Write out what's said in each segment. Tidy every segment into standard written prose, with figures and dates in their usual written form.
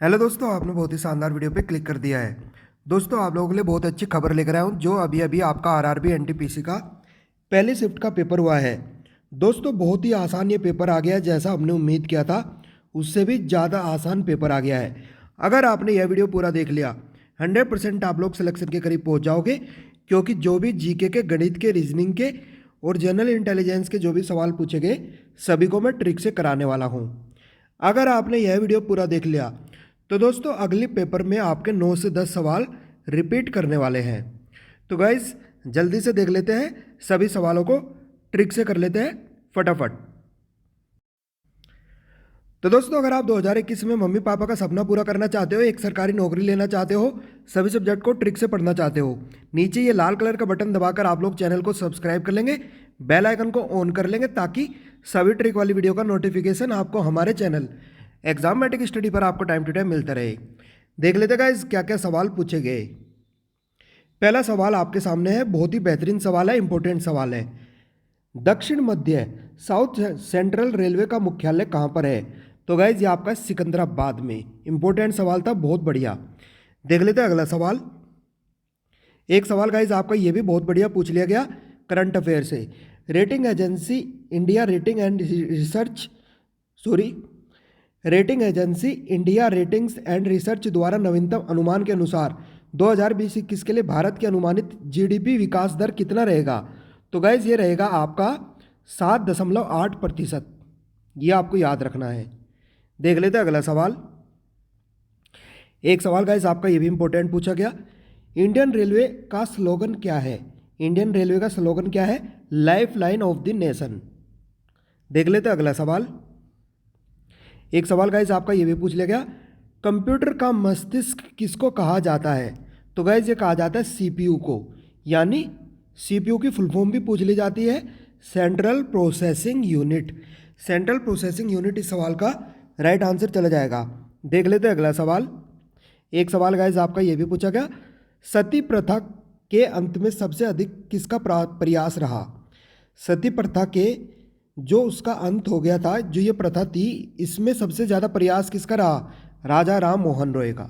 Hello दोस्तों, आपने बहुत ही शानदार वीडियो पे क्लिक कर दिया है। दोस्तों, आप लोगों के लिए बहुत अच्छी खबर लेकर आया हूँ। जो अभी अभी आपका आरआरबी एनटीपीसी का पहली शिफ्ट का पेपर हुआ है। दोस्तों, बहुत ही आसान ये पेपर आ गया है। जैसा हमने उम्मीद किया था उससे भी ज़्यादा आसान पेपर आ गया है। अगर आपने यह वीडियो पूरा देख लिया 100% आप लोग सिलेक्शन के करीब पहुँच जाओगे, क्योंकि जो भी जीके के, गणित के, रीजनिंग के और जनरल इंटेलिजेंस के जो भी सवाल पूछे गए सभी को मैं ट्रिक से कराने वाला हूँ। अगर आपने यह वीडियो पूरा देख लिया तो दोस्तों अगले पेपर में आपके 9 से 10 सवाल रिपीट करने वाले हैं। तो गाइज जल्दी से देख लेते हैं, सभी सवालों को ट्रिक से कर लेते हैं फटाफट। तो दोस्तों, अगर आप 2021 में मम्मी पापा का सपना पूरा करना चाहते हो, एक सरकारी नौकरी लेना चाहते हो, सभी सब्जेक्ट को ट्रिक से पढ़ना चाहते हो, नीचे ये लाल कलर का बटन दबाकर आप लोग चैनल को सब्सक्राइब कर लेंगे, बेल आइकन को ऑन कर लेंगे, ताकि सभी ट्रिक वाली वीडियो का नोटिफिकेशन आपको हमारे चैनल एग्जामेटिक स्टडी पर आपको टाइम टू टाइम मिलता रहे। देख लेते गाइस क्या क्या सवाल पूछे गए। पहला सवाल आपके सामने है, बहुत ही बेहतरीन सवाल है, इंपॉर्टेंट सवाल है। दक्षिण मध्य साउथ सेंट्रल रेलवे का मुख्यालय कहाँ पर है? तो गाइज ये आपका सिकंदराबाद में। इंपॉर्टेंट सवाल था, बहुत बढ़िया। देख लेते हैं अगला सवाल। एक सवाल गाइज आपका ये भी बहुत बढ़िया पूछ लिया गया करंट अफेयर से। Rating agency India rating and research rating agency India ratings and research द्वारा नवीनतम अनुमान के अनुसार 2020-21 के लिए भारत की अनुमानित जीडीपी विकास दर कितना रहेगा? तो गाइज ये रहेगा आपका 7.8%। ये आपको याद रखना है। देख लेते हैं अगला सवाल। एक सवाल गाइज आपका ये भी इंपॉर्टेंट पूछा गया। इंडियन रेलवे का स्लोगन क्या है? इंडियन रेलवे का स्लोगन क्या है? Life line of the nation. देख लेते हैं अगला सवाल। एक सवाल गाइज आपका ये भी पूछ लिया गया, कंप्यूटर का मस्तिष्क किसको कहा जाता है? तो गाइज ये कहा जाता है सीपीयू को, यानी सीपीयू की फुल फॉर्म भी पूछ ली जाती है, central processing unit. Central processing unit इस सवाल का राइट आंसर चला जाएगा। देख लेते हैं अगला सवाल। एक सवाल गाइज आपका ये भी पूछा गया, सती प्रथा के अंत में सबसे अधिक किसका प्रयास रहा? सती प्रथा के जो उसका अंत हो गया था, जो ये प्रथा थी, इसमें सबसे ज़्यादा प्रयास किसका रहा? राजा राम मोहन रॉय का।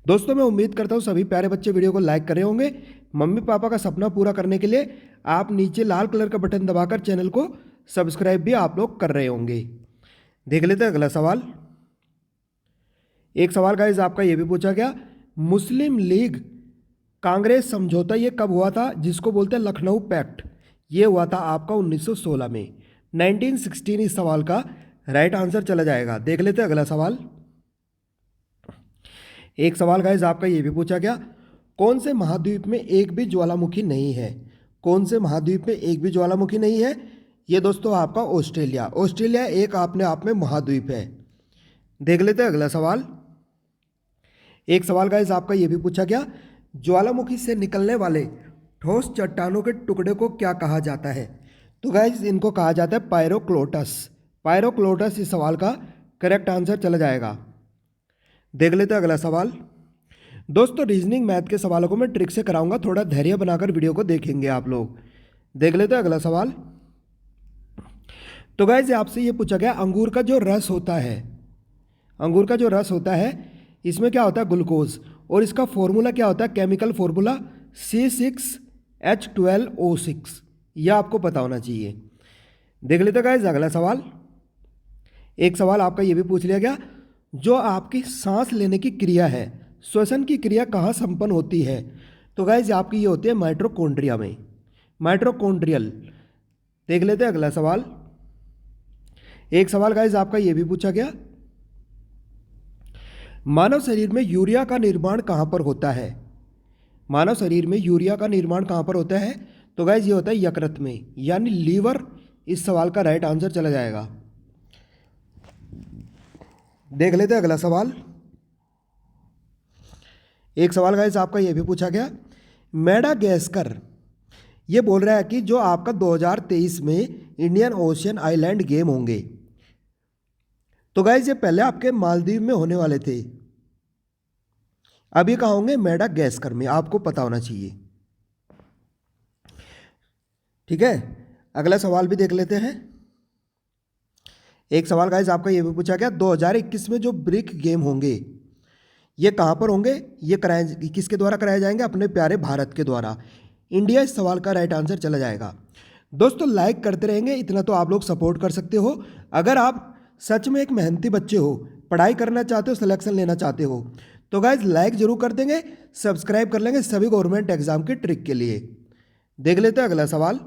दोस्तों, मैं उम्मीद करता हूँ सभी प्यारे बच्चे वीडियो को लाइक कर रहे होंगे। मम्मी पापा का सपना पूरा करने के लिए आप नीचे लाल कलर का बटन दबाकर चैनल को सब्सक्राइब भी आप लोग कर रहे होंगे। देख लेते हैं अगला सवाल। एक सवाल गाइस आपका ये भी पूछा गया, मुस्लिम लीग कांग्रेस समझौता ये कब हुआ था, जिसको बोलते हैं लखनऊ पैक्ट? ये हुआ था आपका 1916 में, 1916 इस सवाल का राइट आंसर चला जाएगा। देख लेते हैं अगला सवाल। एक सवाल गाइस आपका ये भी पूछा गया, कौन से महाद्वीप में एक भी ज्वालामुखी नहीं है? कौन से महाद्वीप में एक भी ज्वालामुखी नहीं है? ये दोस्तों आपका ऑस्ट्रेलिया। ऑस्ट्रेलिया एक अपने आप में महाद्वीप है। देख लेते हैं अगला सवाल। एक सवाल गाइस आपका ये भी पूछा गया, ज्वालामुखी से निकलने वाले ठोस चट्टानों के टुकड़े को क्या कहा जाता है? तो गाइस इनको कहा जाता है पायरोक्लोटस। पायरोक्लोटस इस सवाल का करेक्ट आंसर चला जाएगा। देख लेते हैं अगला सवाल। दोस्तों, रीजनिंग मैथ के सवालों को मैं ट्रिक से कराऊंगा, थोड़ा धैर्य बनाकर वीडियो को देखेंगे आप लोग। देख लेते हैं अगला सवाल। तो गाइस आपसे ये पूछा गया, अंगूर का जो रस होता है, अंगूर का जो रस होता है, इसमें क्या होता है? ग्लूकोज। और इसका फॉर्मूला क्या होता है? Chemical formula C6H12O6। यह आपको पता होना चाहिए। देख लेते हैं गाइस अगला सवाल। एक सवाल आपका ये भी पूछ लिया गया, जो आपकी सांस लेने की क्रिया है, श्वसन की क्रिया कहाँ संपन्न होती है? तो गाइस आपकी ये होती है माइटोकॉन्ड्रिया में, माइटोकॉन्ड्रियल। देख लेते हैं अगला सवाल। एक सवाल गाइस आपका ये भी पूछा गया, मानव शरीर में यूरिया का निर्माण कहाँ पर होता है? मानव शरीर में यूरिया का निर्माण कहाँ पर होता है? तो गाइस ये होता है यकृत में, यानी लीवर इस सवाल का राइट आंसर चला जाएगा। देख लेते हैं अगला सवाल। एक सवाल गाइस आपका ये भी पूछा गया, मेडागास्कर ये बोल रहा है कि जो आपका 2023 में इंडियन ओशियन आइलैंड गेम होंगे, तो गाइस ये पहले आपके मालदीव में होने वाले थे, अभी कहाँ होंगे? मेडागास्कर में। आपको पता होना चाहिए। ठीक है, अगला सवाल भी देख लेते हैं। एक सवाल गाइस आपका ये भी पूछा गया, 2021 में जो ब्रिक गेम होंगे ये कहाँ पर होंगे, ये कराए किसके द्वारा कराए जाएंगे, अपने प्यारे भारत के द्वारा। इंडिया इस सवाल का राइट आंसर चला जाएगा। दोस्तों लाइक करते रहेंगे, इतना तो आप लोग सपोर्ट कर सकते हो। अगर आप सच में एक मेहनती बच्चे हो, पढ़ाई करना चाहते हो, सिलेक्शन लेना चाहते हो, तो गाइज लाइक जरूर कर देंगे, सब्सक्राइब कर लेंगे सभी गवर्नमेंट एग्जाम के ट्रिक के लिए। देख लेते हैं अगला सवाल।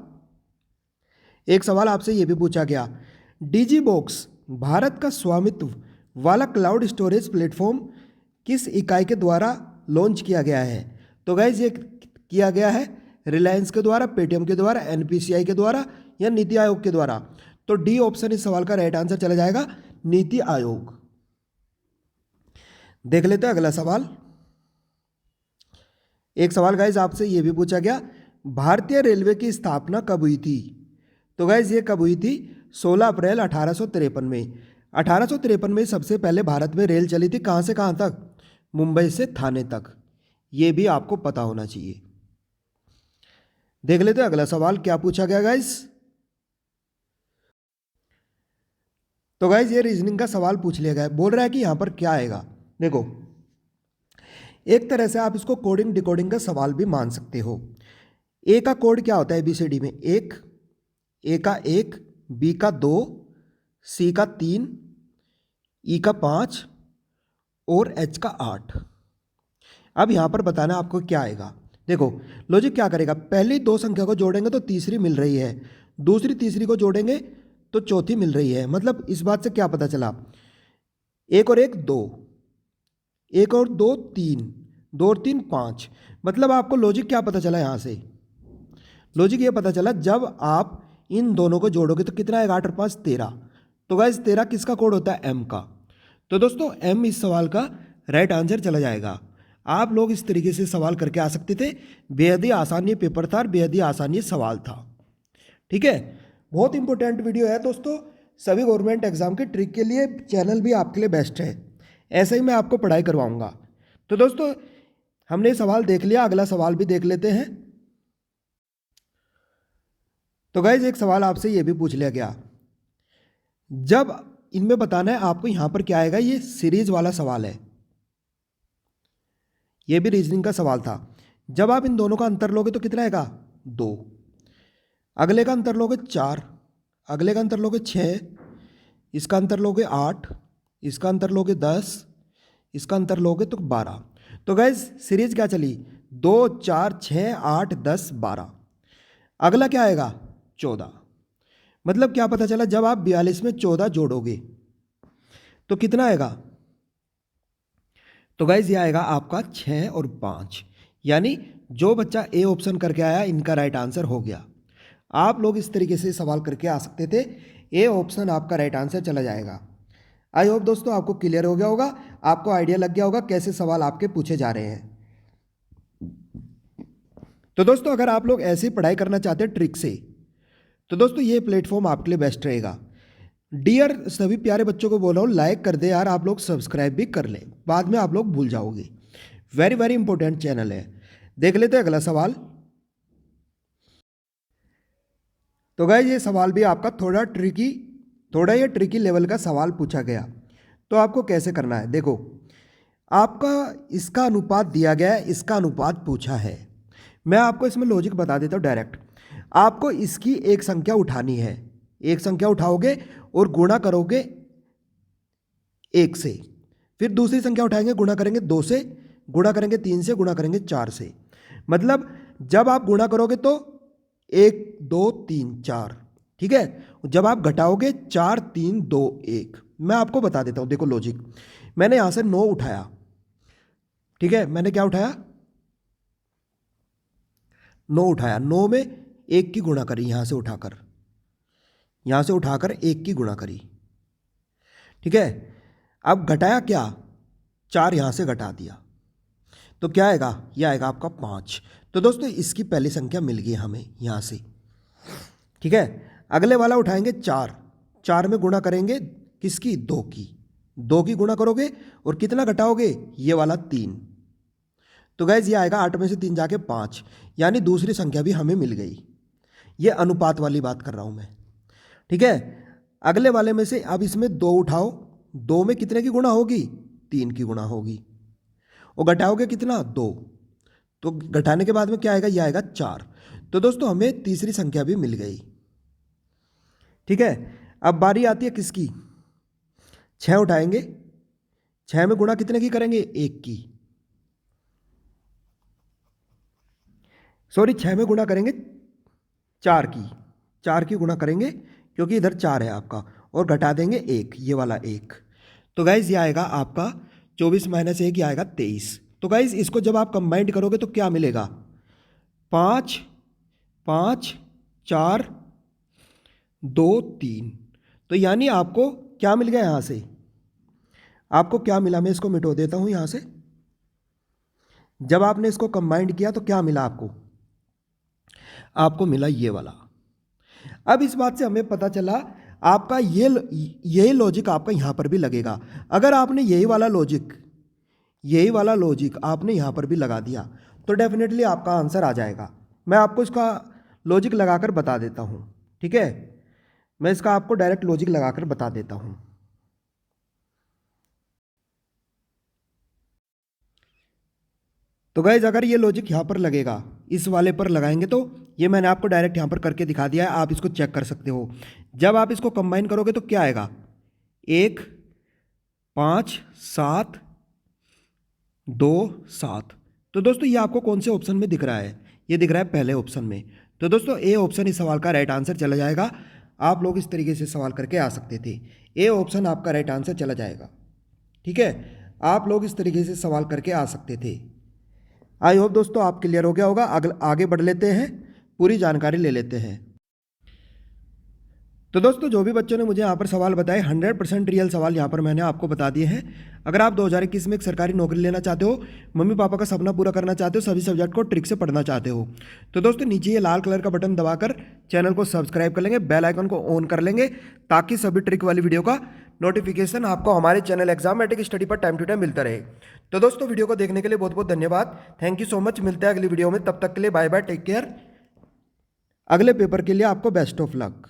एक सवाल आपसे ये भी पूछा गया, डीजी बॉक्स भारत का स्वामित्व वाला क्लाउड स्टोरेज प्लेटफॉर्म किस इकाई के द्वारा लॉन्च किया गया है। तो गाइज ये किया गया है रिलायंस के द्वारा, पेटीएम के द्वारा, एनपीसीआई के द्वारा या नीति आयोग के द्वारा। तो डी ऑप्शन इस सवाल का राइट आंसर चला जाएगा, नीति आयोग। देख लेते हैं अगला सवाल। एक सवाल गाइज आपसे यह भी पूछा गया, भारतीय रेलवे की स्थापना कब हुई थी। तो गाइज ये कब हुई थी, 16 अप्रैल 1853 में। 1853 में सबसे पहले भारत में रेल चली थी, कहाँ से कहाँ तक, मुंबई से थाने तक। ये भी आपको पता होना चाहिए। देख लेते हैं अगला सवाल क्या पूछा गया गाइज। तो गाइज ये रीजनिंग का सवाल पूछ लिया गया है, बोल रहा है कि यहां पर क्या आएगा। देखो एक तरह से आप इसको कोडिंग डिकोडिंग का सवाल भी मान सकते हो। ए का कोड क्या होता है एबीसीडी में, एक, ए का 1, बी का 2, सी का 3, ई का 5 और एच का 8। अब यहां पर बताना आपको क्या आएगा। देखो लॉजिक क्या करेगा, पहली दो संख्या को जोड़ेंगे तो तीसरी मिल रही है, दूसरी तीसरी को जोड़ेंगे तो चौथी मिल रही है। मतलब इस बात से क्या पता चला, एक और एक 2, एक और 2 3, 2 और 3 5। मतलब आपको लॉजिक क्या पता चला, यहाँ से लॉजिक ये पता चला जब आप इन दोनों को जोड़ोगे तो कितना आएगा, 8 और 5 13। तो गाइस 13 किसका कोड होता है, एम का। तो दोस्तों एम इस सवाल का राइट आंसर चला जाएगा। आप लोग इस तरीके से सवाल करके आ सकते थे, बेहद ही आसान ये पेपर था, बेहद ही आसान ये सवाल था। ठीक है, बहुत इंपॉर्टेंट वीडियो है दोस्तों, सभी गवर्नमेंट एग्जाम के ट्रिक के लिए चैनल भी आपके लिए बेस्ट है, ऐसे ही मैं आपको पढ़ाई करवाऊंगा। तो दोस्तों हमने सवाल देख लिया, अगला सवाल भी देख लेते हैं। तो गाइज एक सवाल आपसे ये भी पूछ लिया गया, जब इनमें बताना है आपको यहां पर क्या आएगा, ये सीरीज वाला सवाल है, ये भी रीजनिंग का सवाल था। जब आप इन दोनों का अंतर लोगे तो कितना आएगा, 2, अगले का अंतर लोगे 4, अगले का अंतर लोगे 6, इसका अंतर लोगे 8, इसका अंतर लोगे 10, इसका अंतर लोगे तो 12। तो गैस सीरीज क्या चली, 2 4 6 8 10 12। अगला क्या आएगा, 14। मतलब क्या पता चला, जब आप 42 में 14 जोड़ोगे तो कितना आएगा, तो गाइज ये आएगा आपका 6 और 5। यानी जो बच्चा ए ऑप्शन करके आया इनका राइट आंसर हो गया। आप लोग इस तरीके से सवाल करके आ सकते थे, ए ऑप्शन आपका राइट आंसर चला जाएगा। आई होप दोस्तों आपको क्लियर हो गया होगा, आपको आइडिया लग गया होगा कैसे सवाल आपके पूछे जा रहे हैं। तो दोस्तों अगर आप लोग ऐसी पढ़ाई करना चाहते हैं ट्रिक से, तो दोस्तों ये प्लेटफॉर्म आपके लिए बेस्ट रहेगा। डियर सभी प्यारे बच्चों को बोल रहा हूँ, लाइक कर दे यार, आप लोग सब्सक्राइब भी कर लें, बाद में आप लोग भूल जाओगे। वेरी वेरी इंपॉर्टेंट चैनल है। देख लेते हैं अगला सवाल। तो गाइस ये सवाल भी आपका थोड़ा ये ट्रिकी लेवल का सवाल पूछा गया। तो आपको कैसे करना है, देखो आपका इसका अनुपात दिया गया है, इसका अनुपात पूछा है। मैं आपको इसमें लॉजिक बता देता हूँ डायरेक्ट। आपको इसकी एक संख्या उठानी है, एक संख्या उठाओगे और गुणा करोगे 1 से, फिर दूसरी संख्या उठाएंगे, गुणा करेंगे 2 से, गुणा करेंगे 3 से, गुणा करेंगे 4 से। मतलब जब आप गुणा करोगे तो 1 2 3 4, ठीक है। जब आप घटाओगे 4 3 2 1। मैं आपको बता देता हूं, देखो लॉजिक, मैंने यहां से 9 उठाया, ठीक है, मैंने क्या उठाया, 9 उठाया, 9 में 1 की गुणा करी, यहां से उठाकर 1 की गुणा करी, ठीक है। अब घटाया क्या, 4 यहां से घटा दिया, तो क्या आएगा, यह आएगा आपका 5। तो दोस्तों इसकी पहली संख्या मिल गई हमें यहां से, ठीक है। अगले वाला उठाएंगे 4, 4 में गुणा करेंगे किसकी, 2 की, 2 की गुणा करोगे और कितना घटाओगे, ये वाला 3। तो गैस ये आएगा 8 में से 3 जाके 5, यानी दूसरी संख्या भी हमें मिल गई। ये अनुपात वाली बात कर रहा हूं मैं, ठीक है। अगले वाले में से अब इसमें 2 उठाओ, 2 में कितने की गुणा होगी? 3 की गुणा होगी। और घटाओगे कितना? 2। तो घटाने के बाद में क्या आएगा? ये आएगा 4। तो दोस्तों हमें तीसरी संख्या भी मिल गई। ठीक है, अब बारी आती है किसकी? 6 उठाएंगे, 6 में गुणा कितने की करेंगे? 1 की। सॉरी, 6 में गुणा करेंगे 4 की, 4 की गुणा करेंगे क्योंकि इधर 4 है आपका, और घटा देंगे 1, ये वाला 1। तो गाइज ये आएगा आपका 24 माइनस 1, ये आएगा 23। तो गाइज इसको जब आप कंबाइंड करोगे तो क्या मिलेगा? 5 5 4 2 3। तो यानी आपको क्या मिल गया यहाँ से? आपको क्या मिला? मैं इसको मिटो देता हूँ यहाँ से। जब आपने इसको कंबाइंड किया तो क्या मिला आपको? आपको मिला ये वाला। अब इस बात से हमें पता चला आपका यही लॉजिक आपका यहाँ पर भी लगेगा। अगर आपने यही वाला लॉजिक आपने यहाँ पर भी लगा दिया तो डेफिनेटली आपका आंसर आ जाएगा। मैं आपको इसका लॉजिक लगाकर बता देता हूँ। ठीक है, मैं इसका आपको डायरेक्ट लॉजिक लगाकर बता देता हूँ। तो गाइज अगर ये लॉजिक यहाँ पर लगेगा, इस वाले पर लगाएंगे, तो ये मैंने आपको डायरेक्ट यहाँ पर करके दिखा दिया है, आप इसको चेक कर सकते हो। जब आप इसको कंबाइन करोगे तो क्या आएगा? 1 5 7 2 7। तो दोस्तों ये आपको कौन से ऑप्शन में दिख रहा है? ये दिख रहा है पहले ऑप्शन में। तो दोस्तों ए ऑप्शन इस सवाल का राइट आंसर चला जाएगा। आप लोग इस तरीके से सवाल करके आ सकते थे। ए ऑप्शन आपका राइट आंसर चला जाएगा। ठीक है, आप लोग इस तरीके से सवाल करके आ सकते थे। आई होप दोस्तों आप क्लियर हो गया होगा। आगे बढ़ लेते हैं, पूरी जानकारी ले लेते हैं। तो दोस्तों जो भी बच्चों ने मुझे यहाँ पर सवाल बताए 100% रियल सवाल यहाँ पर मैंने आपको बता दिए हैं। अगर आप 2021 में एक सरकारी नौकरी लेना चाहते हो, मम्मी पापा का सपना पूरा करना चाहते हो, सभी सब्जेक्ट को ट्रिक से पढ़ना चाहते हो, तो दोस्तों नीचे ये लाल कलर का बटन दबाकर चैनल को सब्सक्राइब कर लेंगे, बेल आइकन को ऑन कर लेंगे, ताकि सभी ट्रिक वाली वीडियो का नोटिफिकेशन आपको हमारे चैनल एग्जामेटिक स्टडी पर टाइम टू टाइम मिलता रहे। तो दोस्तों वीडियो को देखने के लिए बहुत बहुत धन्यवाद। Thank you so much. मिलते हैं अगली वीडियो में, तब तक के लिए बाय बाय, टेक केयर। अगले पेपर के लिए आपको बेस्ट ऑफ लक।